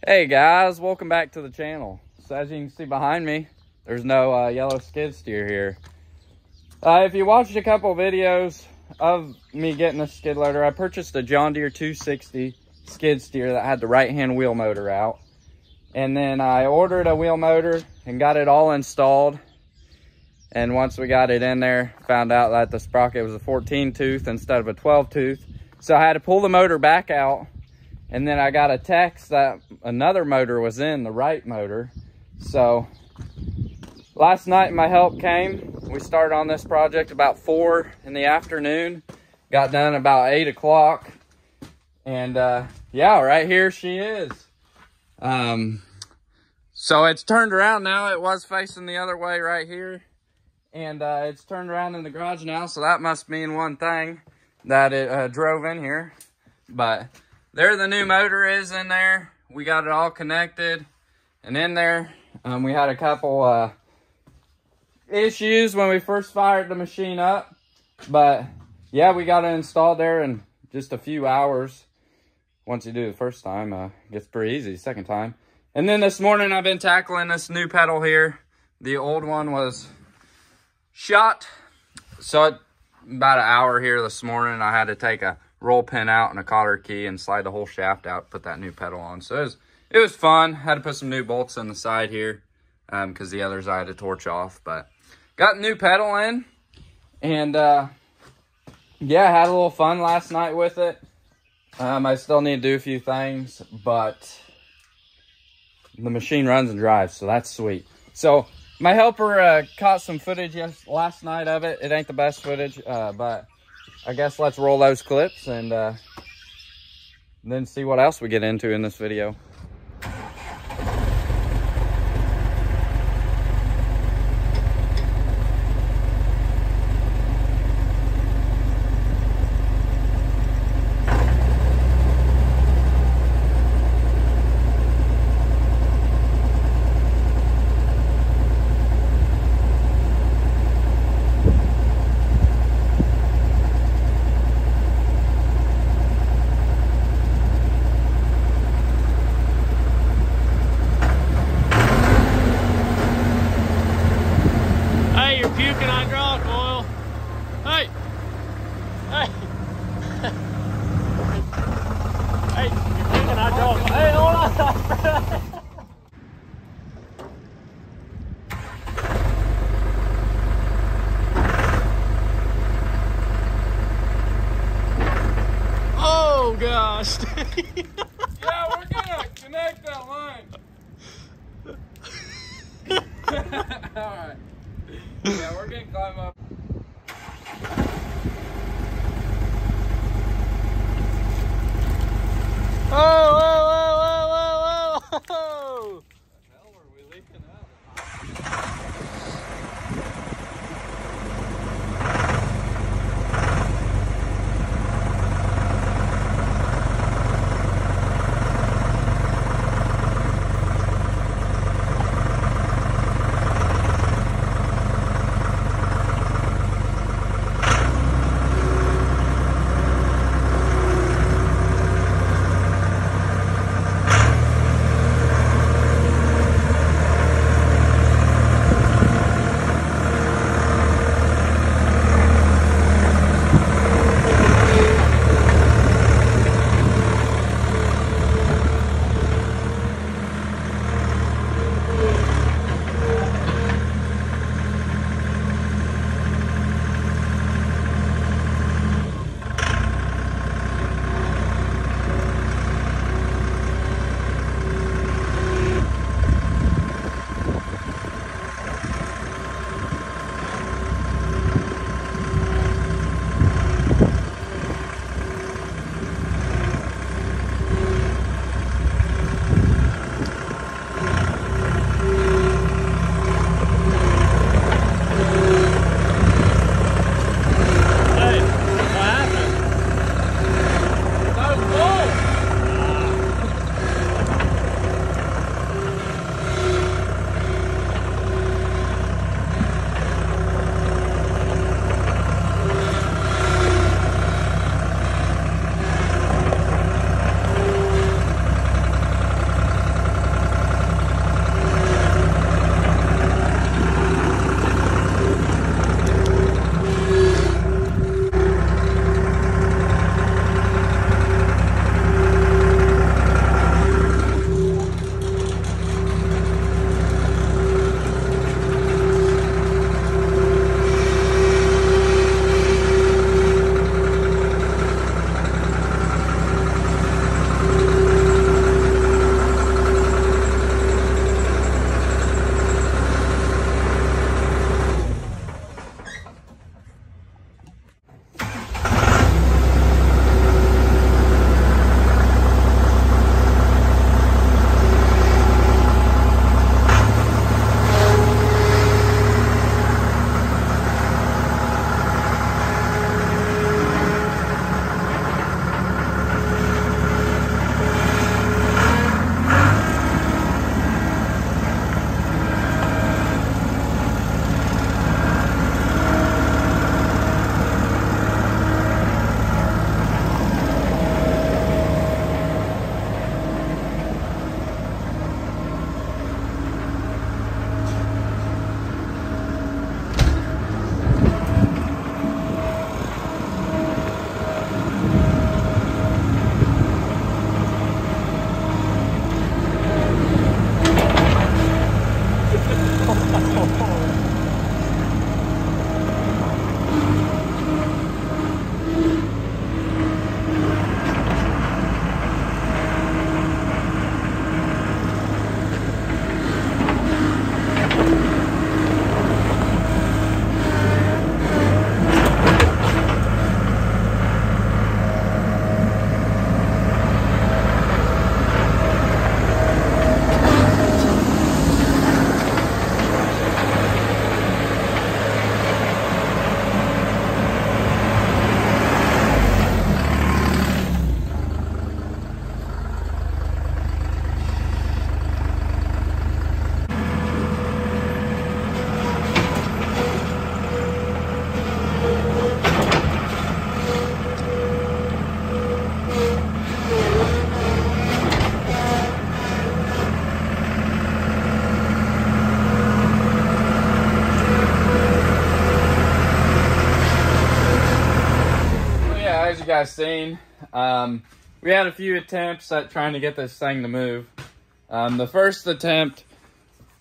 Hey guys, welcome back to the channel. So as you can see behind me, there's no yellow skid steer here. If you watched a couple videos of me getting a skid loader, I purchased a John Deere 260 skid steer that had the right hand wheel motor out. And then I ordered a wheel motor and got it all installed. And once we got it in there, found out that the sprocket was a 14 tooth instead of a 12 tooth. So I had to pull the motor back out. And then I got a text that another motor was in, the right motor. So last night my help came. We started on this project about 4 in the afternoon. Got done about 8 o'clock. And yeah, right here she is. So it's turned around now. It was facing the other way right here. And it's turned around in the garage now. So that must mean one thing, that it drove in here. But there the new motor is in there. We got it all connected and in there. We had a couple issues when we first fired the machine up. But yeah, we got it installed there in just a few hours. Once you do the first time, it gets pretty easy the second time. And then this morning I've been tackling this new pedal here. The old one was shot. So about an hour here this morning, I had to take a roll pin out and a cotter key and slide the whole shaft out, put that new pedal on. So it was fun. Had to put some new bolts on the side here because the others I had to torch off. But got a new pedal in, and yeah, had a little fun last night with it. I still need to do a few things, but the machine runs and drives, so that's sweet. So my helper caught some footage last night of it. It ain't the best footage, but I guess let's roll those clips and then see what else we get into in this video. Puking hydraulic oil. Hey! Hey! Hey, you're puking hydraulic oil. Hey, hold on! Oh, gosh! Yeah, we're gonna connect that line. Alright. Yeah, we're gonna climb up. Oh, whoa, whoa, whoa, whoa, whoa. guys seen, we had a few attempts at trying to get this thing to move. The first attempt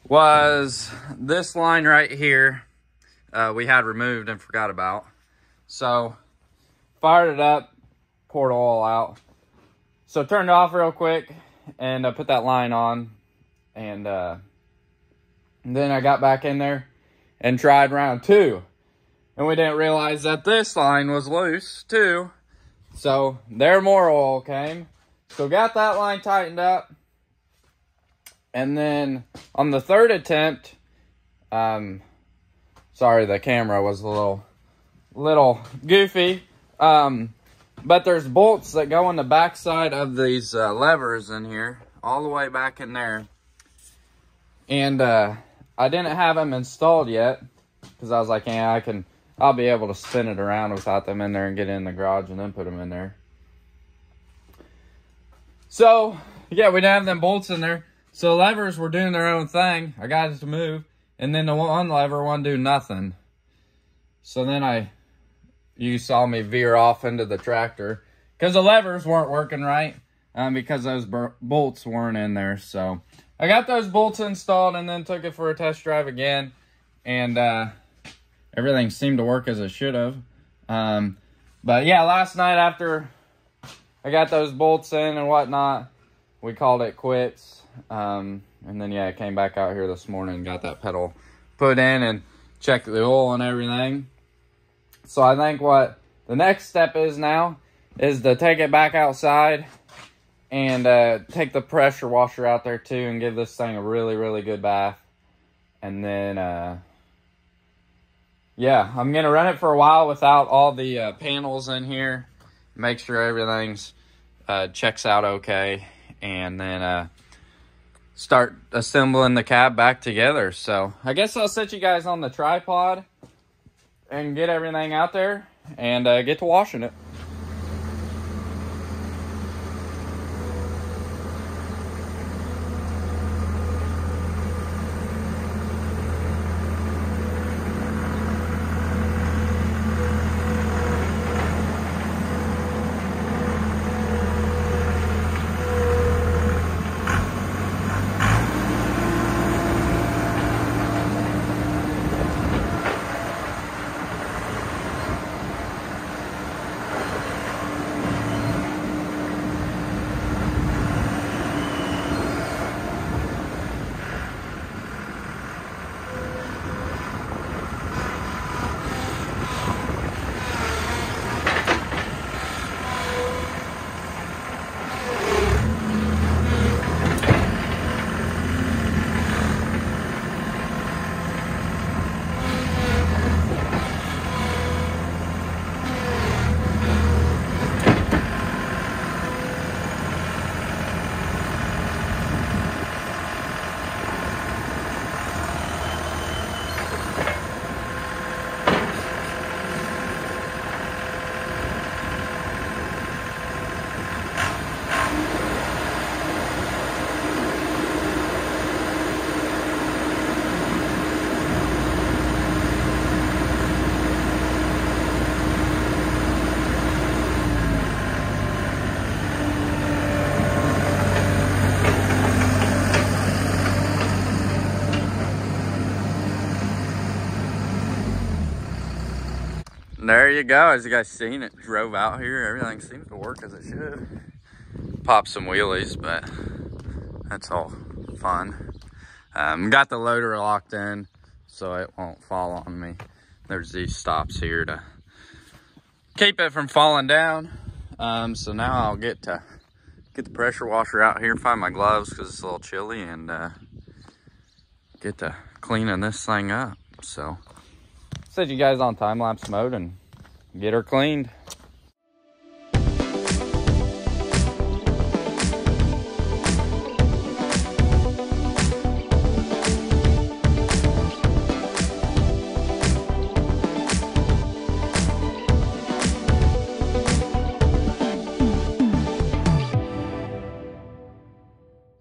was this line right here. We had removed and forgot about. So fired it up, poured oil out. So turned it off real quick and put that line on. And then I got back in there and tried round 2. And we didn't realize that this line was loose too. So there more oil came. So got that line tightened up. And then on the third attempt, sorry, the camera was a little goofy. But there's bolts that go on the backside of these levers in here, all the way back in there. And I didn't have them installed yet, because I was like, yeah, I'll be able to spin it around without them in there and get it in the garage and then put them in there. So, yeah, we didn't have them bolts in there. So the levers were doing their own thing. I got it to move. And then the one lever wouldn't do nothing. So then you saw me veer off into the tractor. Because the levers weren't working right. Because those bolts weren't in there. So I got those bolts installed and then took it for a test drive again. And everything seemed to work as it should have. But yeah, last night after I got those bolts in and whatnot, we called it quits. And then, yeah, I came back out here this morning and got that pedal put in and checked the oil and everything. So I think what the next step is now is to take it back outside and take the pressure washer out there too and give this thing a really, really good bath. And then, yeah, I'm going to run it for a while without all the panels in here. Make sure everything's checks out okay. And then start assembling the cab back together. So I guess I'll set you guys on the tripod and get everything out there and get to washing it. There you go. As you guys seen, it drove out here. Everything seems to work as it should. Pop some wheelies, but that's all fun. Got the loader locked in so it won't fall on me. There's these stops here to keep it from falling down. So now I'll get the pressure washer out here, find my gloves because it's a little chilly, and get to cleaning this thing up. So set you guys on time-lapse mode and get her cleaned.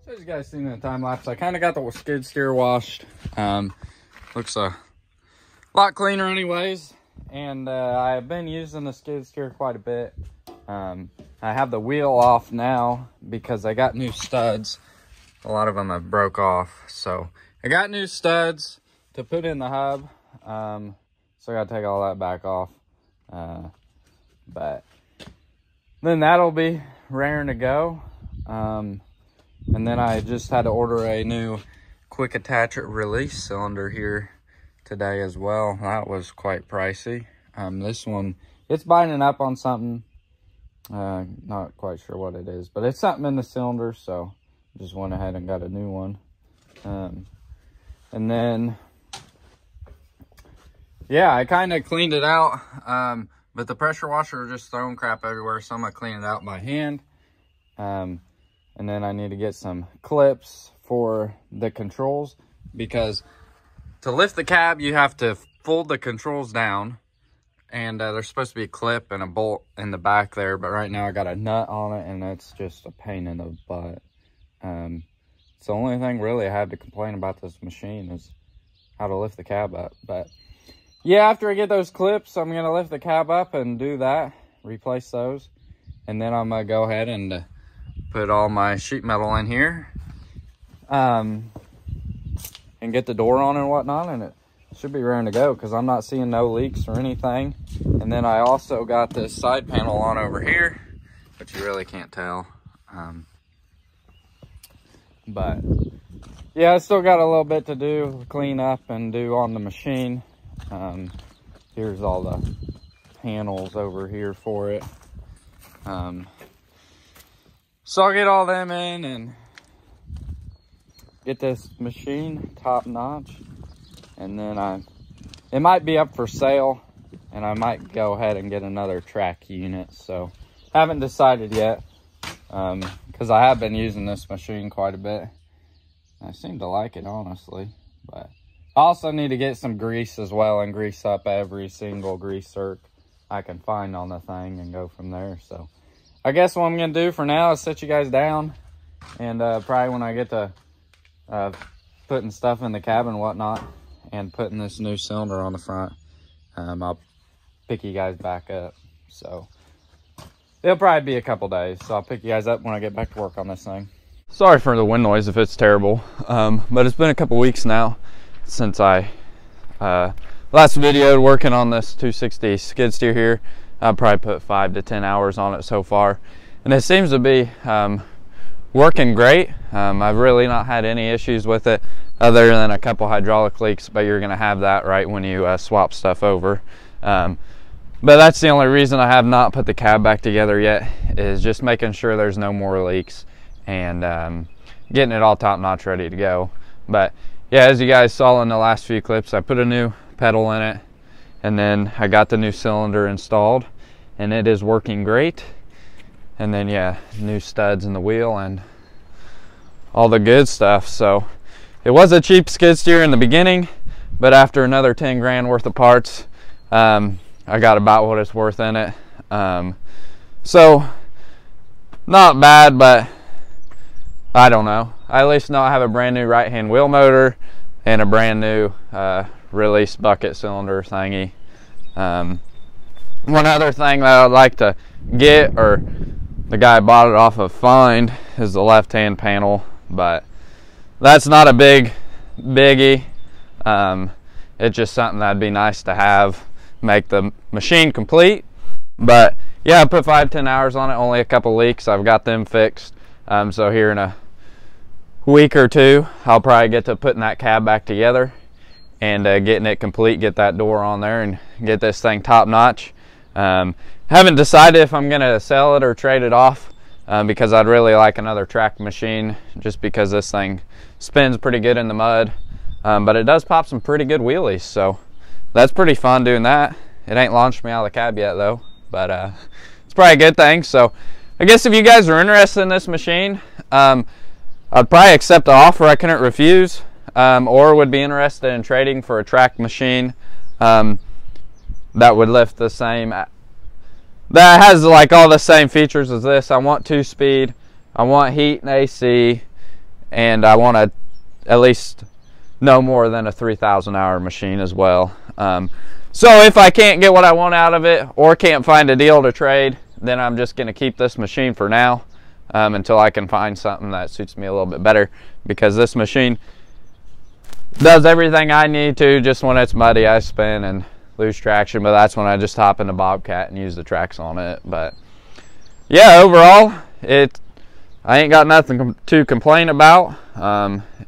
So as you guys seen in the time-lapse, I kind of got the skid steer washed. Looks a lot cleaner anyways. And I've been using the skid steer quite a bit. I have the wheel off now because I got new studs. A lot of them have broke off. So I got new studs to put in the hub. So I gotta take all that back off. But then that'll be raring to go. And then I just had to order a new quick attach release cylinder here today as well. That was quite pricey. This one, it's binding up on something. Not quite sure what it is, but it's something in the cylinder, so just went ahead and got a new one. And then, yeah, I kind of cleaned it out, but the pressure washer was just throwing crap everywhere, so I'm gonna clean it out by hand. And then I need to get some clips for the controls, because to lift the cab, you have to fold the controls down. And there's supposed to be a clip and a bolt in the back there, but right now I got a nut on it, and that's just a pain in the butt. It's the only thing really I have to complain about this machine is how to lift the cab up. But yeah, after I get those clips, I'm gonna lift the cab up and do that, replace those, and then I'm gonna go ahead and put all my sheet metal in here, and get the door on and whatnot, and it should be ready to go because I'm not seeing no leaks or anything. And then I also got this side panel on over here, but you really can't tell. But yeah, I still got a little bit to do, clean up and do on the machine. Here's all the panels over here for it. So I'll get all them in and get this machine top notch. And then it might be up for sale, and I might go ahead and get another track unit. So haven't decided yet, because I have been using this machine quite a bit. I seem to like it, honestly. But I also need to get some grease as well and grease up every single grease zerk I can find on the thing and go from there. So I guess what I'm gonna do for now is sit you guys down, and probably when I get to putting stuff in the cab and whatnot, and putting this new cylinder on the front, I'll pick you guys back up. So it'll probably be a couple days, so I'll pick you guys up when I get back to work on this thing. Sorry for the wind noise if it's terrible, but it's been a couple weeks now since I last videoed working on this 260 skid steer here. I've probably put 5 to 10 hours on it so far, and it seems to be working great. I've really not had any issues with it other than a couple hydraulic leaks, but you're gonna have that right when you swap stuff over. But that's the only reason I have not put the cab back together yet, is just making sure there's no more leaks and getting it all top notch ready to go. But yeah, as you guys saw in the last few clips, I put a new pedal in it, and then I got the new cylinder installed, and it is working great. And then yeah, new studs in the wheel and all the good stuff. So it was a cheap skid steer in the beginning, but after another 10 grand worth of parts, I got about what it's worth in it. So not bad, but I don't know. I at least know I have a brand new right hand wheel motor and a brand new release bucket cylinder thingy. One other thing that I'd like to get, or the guy bought it off of Find, is the left hand panel, but that's not a biggie. It's just something that'd be nice to have, make the machine complete. But yeah, I put 5-10 hours on it, only a couple leaks. I've got them fixed. So here in a week or two, I'll probably get to putting that cab back together and getting it complete, get that door on there and get this thing top notch. Haven't decided if I'm gonna sell it or trade it off, because I'd really like another track machine, just because this thing spins pretty good in the mud, but it does pop some pretty good wheelies, so that's pretty fun doing that. It ain't launched me out of the cab yet though, but it's probably a good thing. So I guess if you guys are interested in this machine, I'd probably accept the offer. I couldn't refuse, or would be interested in trading for a track machine that would lift the same, that has like all the same features as this. I want 2-speed, I want heat and AC, and I want at least no more than a 3,000 hour machine as well. So if I can't get what I want out of it, or can't find a deal to trade, then I'm just going to keep this machine for now until I can find something that suits me a little bit better, because this machine does everything I need to. Just when it's muddy, I spin and lose traction, but that's when I just hop in the Bobcat and use the tracks on it. But yeah, overall, I ain't got nothing to complain about.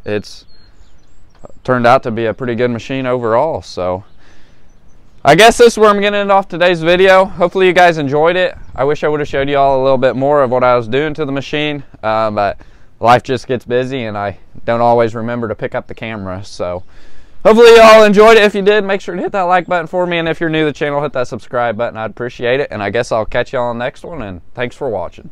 It's turned out to be a pretty good machine overall. So I guess this is where I'm going to end off today's video. Hopefully you guys enjoyed it. I wish I would have showed you all a little bit more of what I was doing to the machine, but life just gets busy and I don't always remember to pick up the camera. So hopefully you all enjoyed it. If you did, make sure to hit that like button for me, and if you're new to the channel, hit that subscribe button. I'd appreciate it, and I guess I'll catch you all on the next one, and thanks for watching.